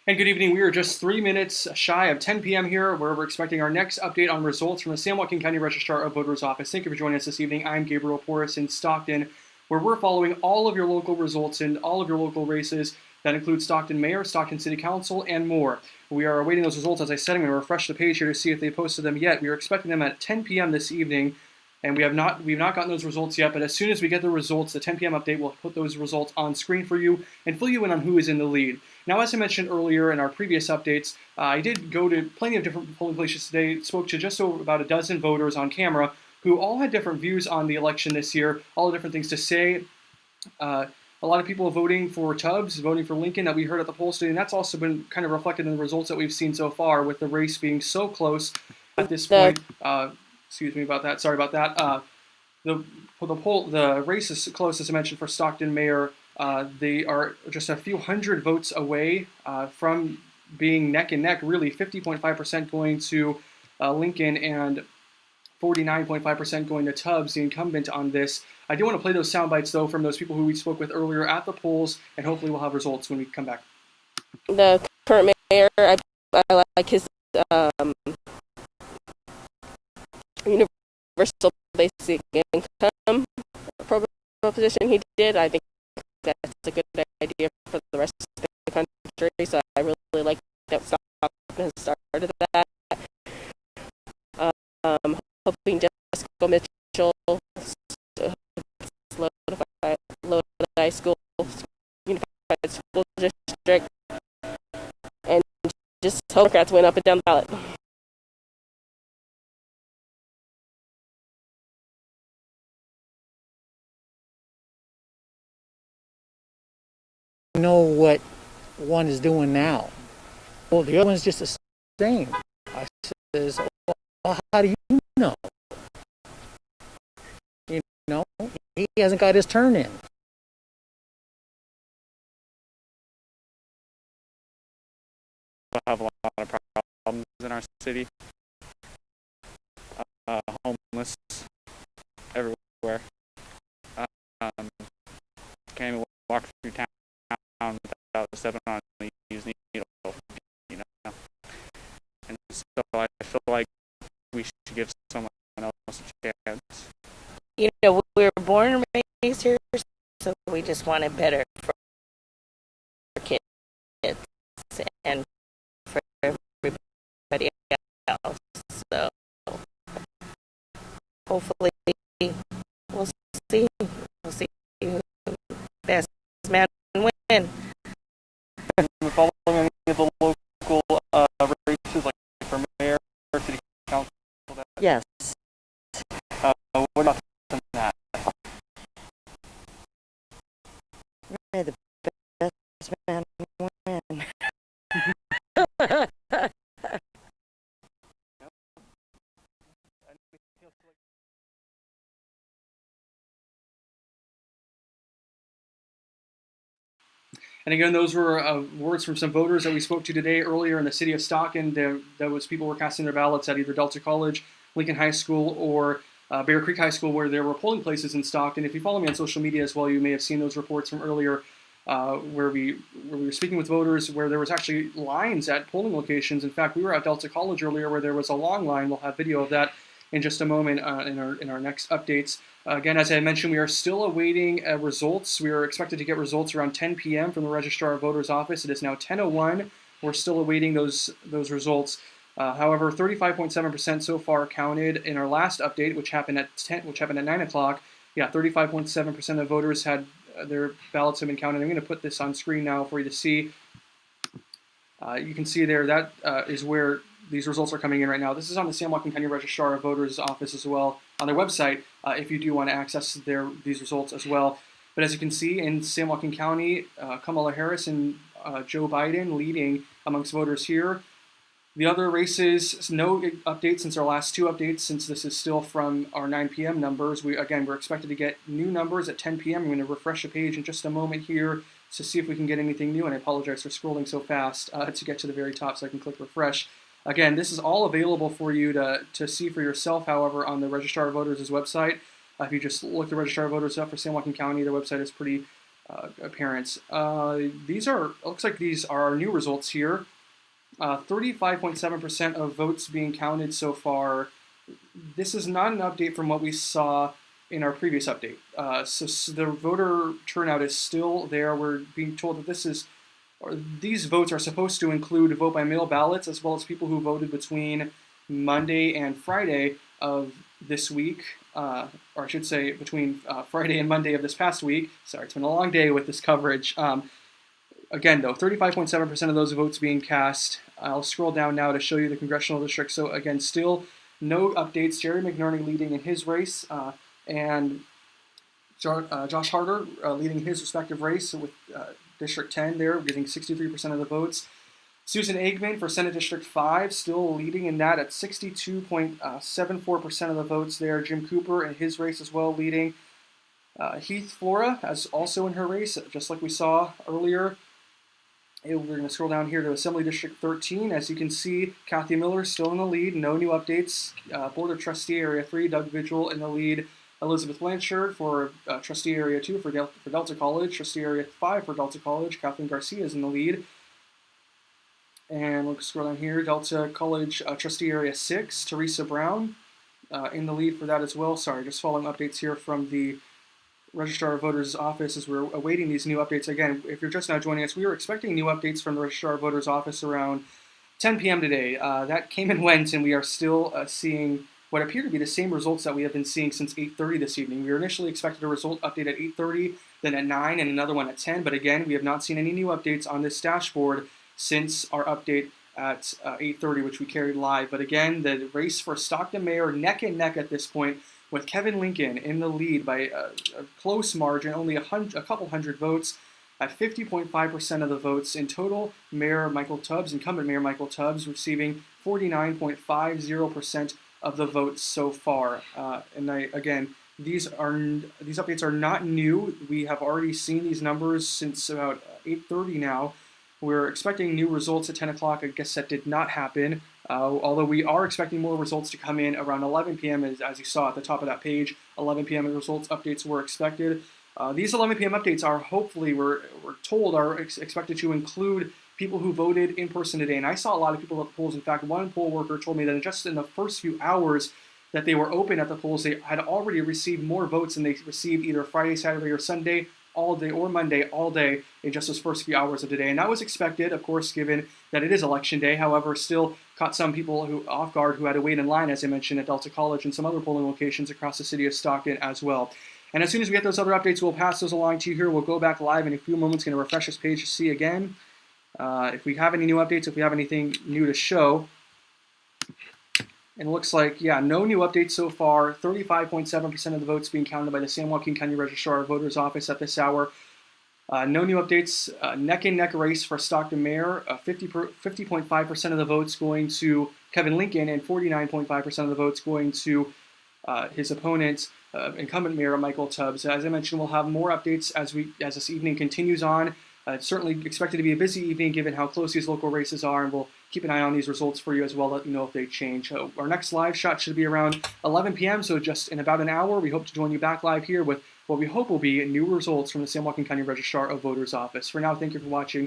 And good evening. We are just 3 minutes shy of 10 p.m. here, where we're expecting our next update on results from the San Joaquin County Registrar of Voters Office. Thank you for joining us this evening. I'm Gabriel Porras in Stockton, where we're following all of your local results in all of your local races. That includes Stockton Mayor, Stockton City Council, and more. We are awaiting those results. As I said, I'm going to refresh the page here to see if they posted them yet. We are expecting them at 10 p.m. this evening. And we've not gotten those results yet, but as soon as we get the results, the 10 p.m. update will put those results on screen for you and fill you in on who is in the lead. Now, as I mentioned earlier in our previous updates, I did go to plenty of different polling places today, spoke to just over about a dozen voters on camera who all had different views on the election this year, all the different things to say. A lot of people voting for Tubbs, voting for Lincoln that we heard at the polls today, and that's also been kind of reflected in the results that we've seen so far with the race being so close at this point. Excuse me about that. Sorry about that. The race is close, as I mentioned, for Stockton Mayor. They are just a few hundred votes away from being neck and neck. Really, 50.5% going to Lincoln and 49.5% going to Tubbs, the incumbent on this. I do want to play those sound bites though from those people who we spoke with earlier at the polls, and hopefully we'll have results when we come back. The current mayor, I like his universal basic income proposition he did. I think that's a good idea for the rest of the country, so I really like that Stockton has started that. Hoping Jessica Mitchell Lodi School Unified School District, and just hope Democrats went up and down the ballot. Know what one is doing now. Well, the other one's just the same. I says, well, how do you know? You know, he hasn't got his turn in. We have a lot of problems in our city. Homeless everywhere. Can't even walk through town without stepping on a used needle, you know. And so I feel like we should give someone else a chance. You know, we were born and raised here, so we just want it better for kids and for everybody else. So hopefully we'll see who best man win. We're following any of the local races, like for mayor, city council. Yes. What about that? May the best man win. And again, those were words from some voters that we spoke to today earlier in the city of Stockton. There was people were casting their ballots at either Delta College, Lincoln High School, or Bear Creek High School, where there were polling places in Stockton. If you follow me on social media as well, you may have seen those reports from earlier where we were speaking with voters, where there was actually lines at polling locations. In fact, we were at Delta College earlier, where there was a long line. We'll have video of that in just a moment in our next updates. Again, as I mentioned, we are still awaiting results. We are expected to get results around 10 p.m. from the Registrar of Voters Office. It is now 10:01. We're still awaiting those results. However, 35.7% so far counted in our last update, which happened at 9 o'clock. Yeah, 35.7% of voters had their ballots have been counted. I'm going to put this on screen now for you to see. You can see there that is where these results are coming in right now. This is on the San Joaquin County Registrar of Voters Office as well on their website if you do want to access these results as well. But as you can see in San Joaquin County, Kamala Harris and Joe Biden leading amongst voters here. The other races, no updates since our last two updates, since this is still from our 9 p.m. numbers. We're expected to get new numbers at 10 p.m. I'm going to refresh the page in just a moment here to see if we can get anything new. And I apologize for scrolling so fast to get to the very top so I can click refresh. Again, this is all available for you to see for yourself, however, on the Registrar of Voters' website. If you just look the Registrar of Voters up for San Joaquin County, their website is pretty appearance. These are, looks like these are our new results here. 35.7% of votes being counted so far. This is not an update from what we saw in our previous update. So the voter turnout is still there. We're being told that these votes are supposed to include vote by mail ballots as well as people who voted between Monday and Friday of this week, or I should say between Friday and Monday of this past week. Sorry, it's been a long day with this coverage. Again, though, 35.7% of those votes being cast. I'll scroll down now to show you the congressional district. So again, still no updates. Jerry McNerney leading in his race, and Josh Harder leading his respective race with District 10 there, getting 63% of the votes. Susan Eggman for Senate District 5 still leading in that at 62.74% of the votes there. Jim Cooper in his race as well leading. Heath Flora as also in her race, just like we saw earlier. We're going to scroll down here to Assembly District 13. As you can see, Kathy Miller still in the lead. No new updates. Board of Trustee Area 3, Doug Vigil in the lead. Elizabeth Blanchard for Trustee Area 2 for Delta College. Trustee Area 5 for Delta College. Kathleen Garcia is in the lead. And we'll scroll down here. Delta College Trustee Area 6, Teresa Brown in the lead for that as well. Sorry, just following updates here from the Registrar of Voters' office as we're awaiting these new updates. Again, if you're just now joining us, we were expecting new updates from the Registrar of Voters' office around 10 p.m. today. That came and went, and we are still seeing what appear to be the same results that we have been seeing since 8:30 this evening. We were initially expected a result update at 8:30, then at 9, and another one at 10. But again, we have not seen any new updates on this dashboard since our update at 8:30, which we carried live. But again, the race for Stockton mayor neck and neck at this point, with Kevin Lincoln in the lead by a close margin, only a couple hundred votes, at 50.5% of the votes in total. Mayor Michael Tubbs, incumbent Mayor Michael Tubbs, receiving 49.50% of the votes so far. Again, these updates are not new. We have already seen these numbers since about 8:30 now. We're expecting new results at 10 o'clock. I guess that did not happen. Although we are expecting more results to come in around 11 p.m. As you saw at the top of that page, 11 p.m. results updates were expected. These 11 p.m. updates are hopefully, we're told, are expected to include people who voted in person today. And I saw a lot of people at the polls. In fact, one poll worker told me that just in the first few hours that they were open at the polls, they had already received more votes than they received either Friday, Saturday, or Sunday all day, or Monday all day, in just those first few hours of the day. And that was expected, of course, given that it is election day. However, still caught some people who off guard who had to wait in line, as I mentioned, at Delta College and some other polling locations across the city of Stockton as well. And as soon as we get those other updates, we'll pass those along to you here. We'll go back live in a few moments, going to refresh this page to see again if we have any new updates, if we have anything new to show. And it looks like, yeah, no new updates so far. 35.7% of the votes being counted by the San Joaquin County Registrar of Voters Office at this hour. No new updates. Neck and neck race for Stockton Mayor. 50.5% of the votes going to Kevin Lincoln, and 49.5% of the votes going to his opponent, incumbent Mayor Michael Tubbs. As I mentioned, we'll have more updates as this evening continues on. It's certainly expected to be a busy evening given how close these local races are, and we'll keep an eye on these results for you as well, let you know if they change. So our next live shot should be around 11 p.m., so just in about an hour. We hope to join you back live here with what we hope will be new results from the San Joaquin County Registrar of Voters Office. For now, thank you for watching.